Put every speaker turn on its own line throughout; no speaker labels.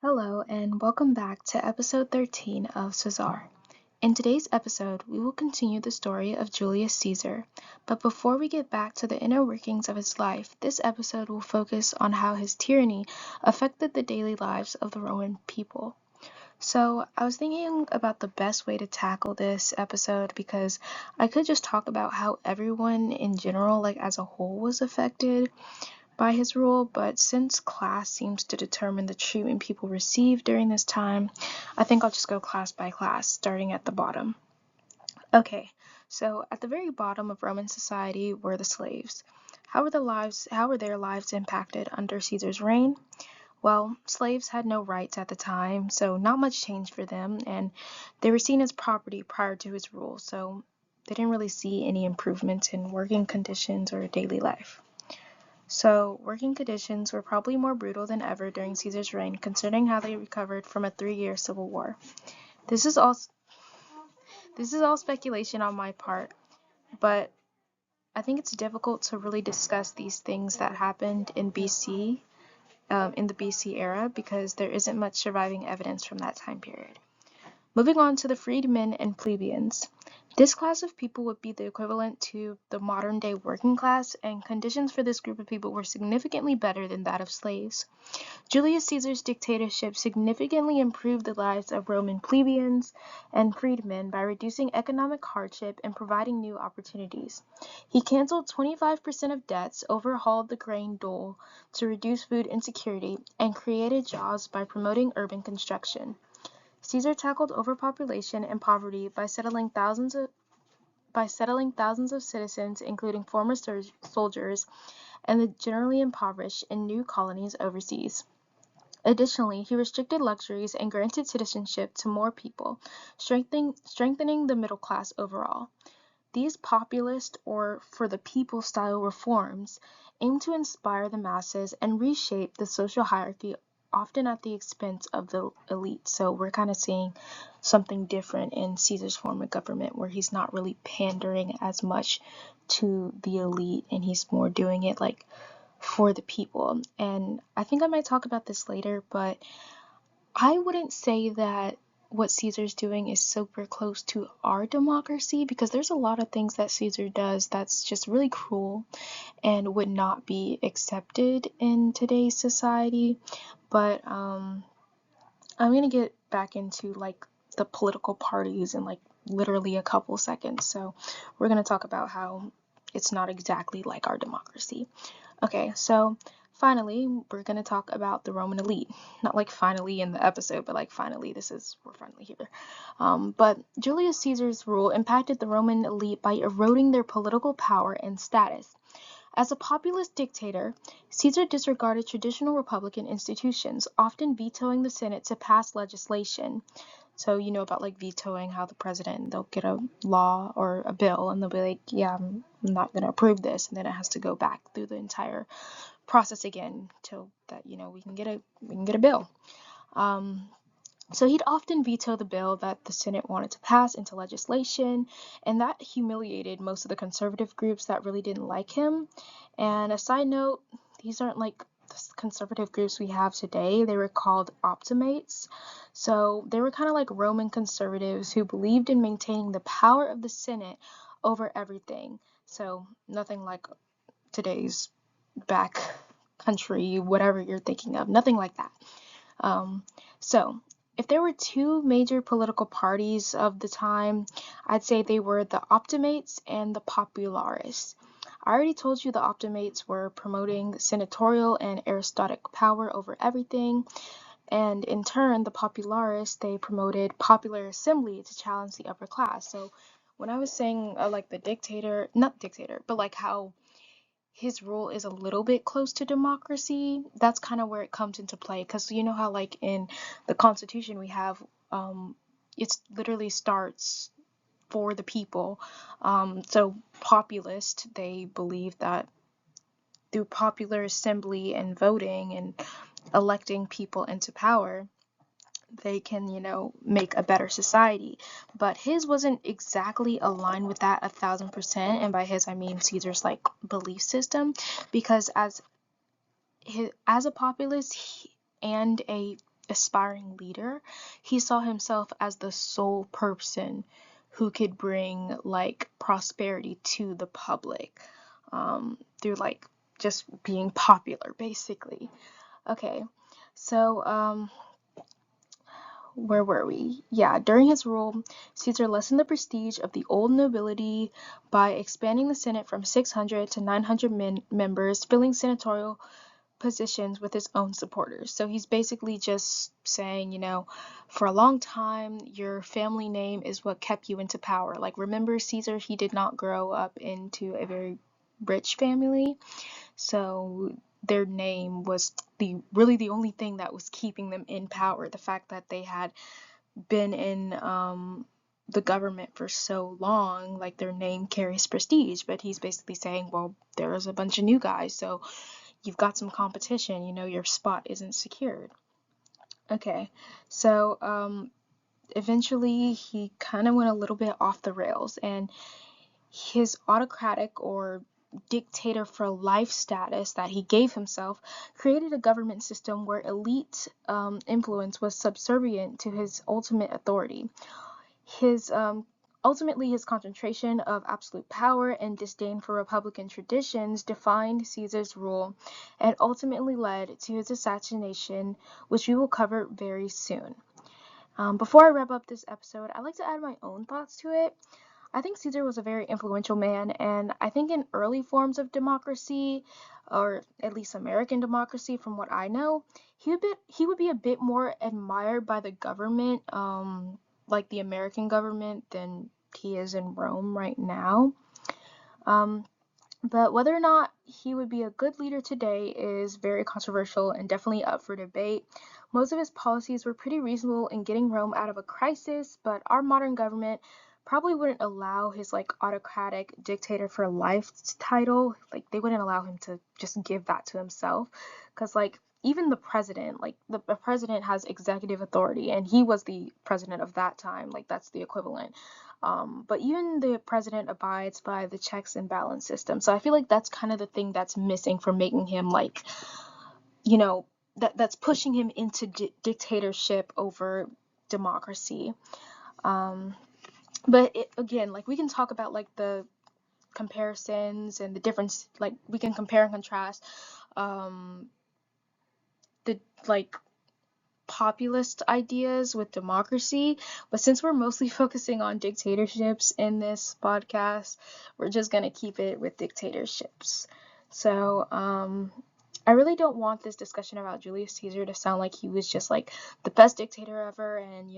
Hello, and welcome back to episode 13 of Caesar. In today's episode, we will continue the story of Julius Caesar, but before we get back to the inner workings of his life, this episode will focus on how his tyranny affected the daily lives of the Roman people. So, I was thinking about the best way to tackle this episode because I could just talk about how everyone in general, like as a whole, was affected by his rule, but since class seems to determine the treatment people receive during this time, I think I'll just go class by class, starting at the bottom. Okay, so at the very bottom of Roman society were the slaves. How were their lives impacted under Caesar's reign? Well, slaves had no rights at the time, so not much changed for them, and they were seen as property prior to his rule, so they didn't really see any improvements in working conditions or daily life. So, working conditions were probably more brutal than ever during Caesar's reign, considering how they recovered from a 3-year civil war. This is all this is all speculation on my part, but I think it's difficult to really discuss these things that happened in BC, in the BC era, because there isn't much surviving evidence from that time period. Moving on to the freedmen and plebeians. This class of people would be the equivalent to the modern day working class, and conditions for this group of people were significantly better than that of slaves. Julius Caesar's dictatorship significantly improved the lives of Roman plebeians and freedmen by reducing economic hardship and providing new opportunities. He canceled 25% of debts, overhauled the grain dole to reduce food insecurity, and created jobs by promoting urban construction. Caesar tackled overpopulation and poverty by settling thousands of citizens, including former soldiers and the generally impoverished, in new colonies overseas. Additionally, he restricted luxuries and granted citizenship to more people, strengthening the middle class overall. These populist or for the people style reforms aim to inspire the masses and reshape the social hierarchy, often at the expense of the elite. So we're kind of seeing something different in Caesar's form of government, where he's not really pandering as much to the elite and he's more doing it like for the people. And I think I might talk about this later, but I wouldn't say that what Caesar's doing is super close to our democracy, because there's a lot of things that Caesar does that's just really cruel and would not be accepted in today's society. But I'm gonna get back into like the political parties in like literally a couple seconds. So we're gonna talk about how it's not exactly like our democracy. Okay, so finally, we're going to talk about the Roman elite. Not like finally in the episode, but like finally, we're finally here. But Julius Caesar's rule impacted the Roman elite by eroding their political power and status. As a populist dictator, Caesar disregarded traditional republican institutions, often vetoing the Senate to pass legislation. So you know about like vetoing, how the president, they'll get a law or a bill and they'll be like, yeah, I'm not going to approve this, and then it has to go back through the entire process again till that we can get a bill. Um, so he'd often veto the bill that the Senate wanted to pass into legislation, and that humiliated most of the conservative groups that really didn't like him. And a side note, these aren't like the conservative groups we have today. They were called optimates. So they were kind of like Roman conservatives who believed in maintaining the power of the Senate over everything. So nothing like today's back country, whatever you're thinking of, nothing like that. Um, so, if there were two major political parties of the time, I'd say they were the Optimates and the Populares. I already told you the Optimates were promoting senatorial and aristocratic power over everything, and in turn, the Populares, they promoted popular assembly to challenge the upper class. So, when I was saying like the dictator, not dictator, but like how his rule is a little bit close to democracy, that's kind of where it comes into play. Because you know how like in the Constitution we have, it literally starts for the people. So populist, they believe that through popular assembly and voting and electing people into power, they can, make a better society. But his wasn't exactly aligned with that 1,000%. And by his, I mean Caesar's like belief system, because as a populist and a aspiring leader, he saw himself as the sole person who could bring like prosperity to the public, through like just being popular, basically. Okay, so where were we? Yeah, during his rule, Caesar lessened the prestige of the old nobility by expanding the Senate from 600 to 900 members, filling senatorial positions with his own supporters. So he's basically just saying, for a long time, your family name is what kept you into power. Like, remember Caesar, he did not grow up into a very rich family. So their name was really the only thing that was keeping them in power. The fact that they had been in the government for so long, like their name carries prestige. But he's basically saying, well, there's a bunch of new guys, so you've got some competition, your spot isn't secured. Okay, so eventually he kind of went a little bit off the rails, and his autocratic or dictator for life status that he gave himself created a government system where elite influence was subservient to his ultimate authority. His ultimately, his concentration of absolute power and disdain for republican traditions defined Caesar's rule and ultimately led to his assassination, which we will cover very soon. Before I wrap up this episode, I'd like to add my own thoughts to it. I think Caesar was a very influential man, and I think in early forms of democracy, or at least American democracy from what I know, he would be a bit more admired by the government, like the American government, than he is in Rome right now. But whether or not he would be a good leader today is very controversial and definitely up for debate. Most of his policies were pretty reasonable in getting Rome out of a crisis, but our modern government probably wouldn't allow his like autocratic dictator for life title. Like they wouldn't allow him to just give that to himself, because like even the president, like the president has executive authority, and he was the president of that time. Like that's the equivalent. But even the president abides by the checks and balance system. So I feel like that's kind of the thing that's missing for making him like, that's pushing him into dictatorship over democracy. But again, like we can talk about like the comparisons and the difference, like we can compare and contrast the like populist ideas with democracy, but since we're mostly focusing on dictatorships in this podcast, we're just gonna keep it with dictatorships. So I really don't want this discussion about Julius Caesar to sound like he was just like the best dictator ever and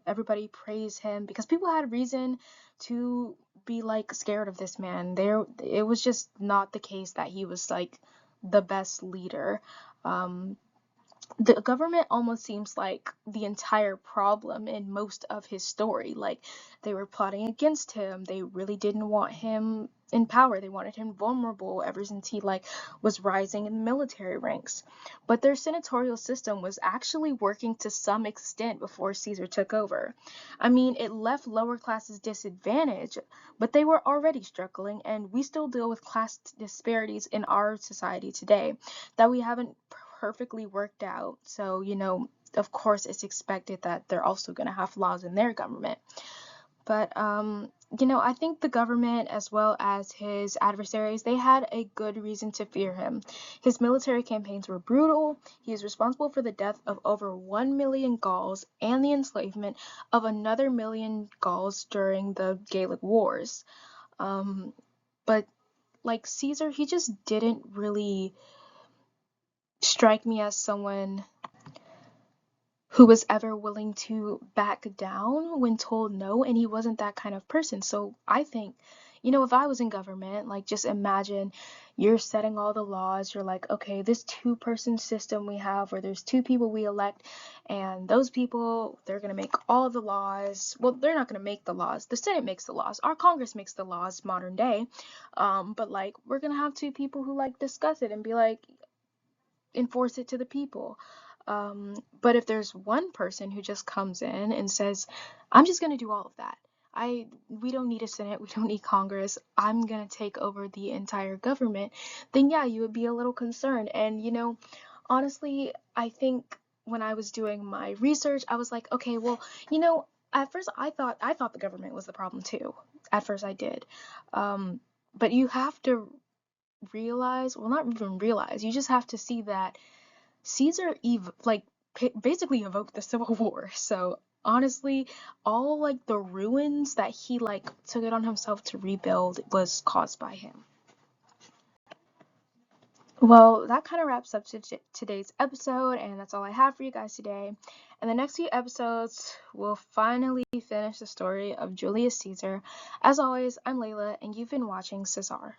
everybody praise him, because people had reason to be like scared of this man. It was just not the case that he was like the best leader. The government almost seems like the entire problem in most of his story. Like they were plotting against him. They really didn't want him in power. They wanted him vulnerable ever since he like was rising in the military ranks. But their senatorial system was actually working to some extent before Caesar took over. I mean, it left lower classes disadvantaged, but they were already struggling, and we still deal with class disparities in our society today that we haven't perfectly worked out. So, of course, it's expected that they're also going to have flaws in their government. But, I think the government, as well as his adversaries, they had a good reason to fear him. His military campaigns were brutal. He is responsible for the death of over 1 million Gauls and the enslavement of another million Gauls during the Gallic Wars. But, like Caesar, he just didn't really strike me as someone who was ever willing to back down when told no, and he wasn't that kind of person. So I think, if I was in government, like just imagine you're setting all the laws, you're like, okay, this two-person system we have where there's two people we elect, and those people, they're going to make all the laws. Well, they're not going to make the laws. The Senate makes the laws. Our Congress makes the laws modern day. But like we're going to have two people who like discuss it and be like, enforce it to the people. But if there's one person who just comes in and says, I'm just going to do all of that. We don't need a Senate, we don't need Congress, I'm going to take over the entire government, then yeah, you would be a little concerned. And honestly, I think when I was doing my research, I was like, okay, well, at first I thought the government was the problem too. At first I did. But you have to realize, well, not even realize, you just have to see that Caesar basically evoked the Civil War. So honestly, all like the ruins that he like took it on himself to rebuild was caused by him. Well, that kind of wraps up today's episode, and that's all I have for you guys today. In the next few episodes, we'll finally finish the story of Julius Caesar. As always, I'm Layla, and you've been watching Caesar.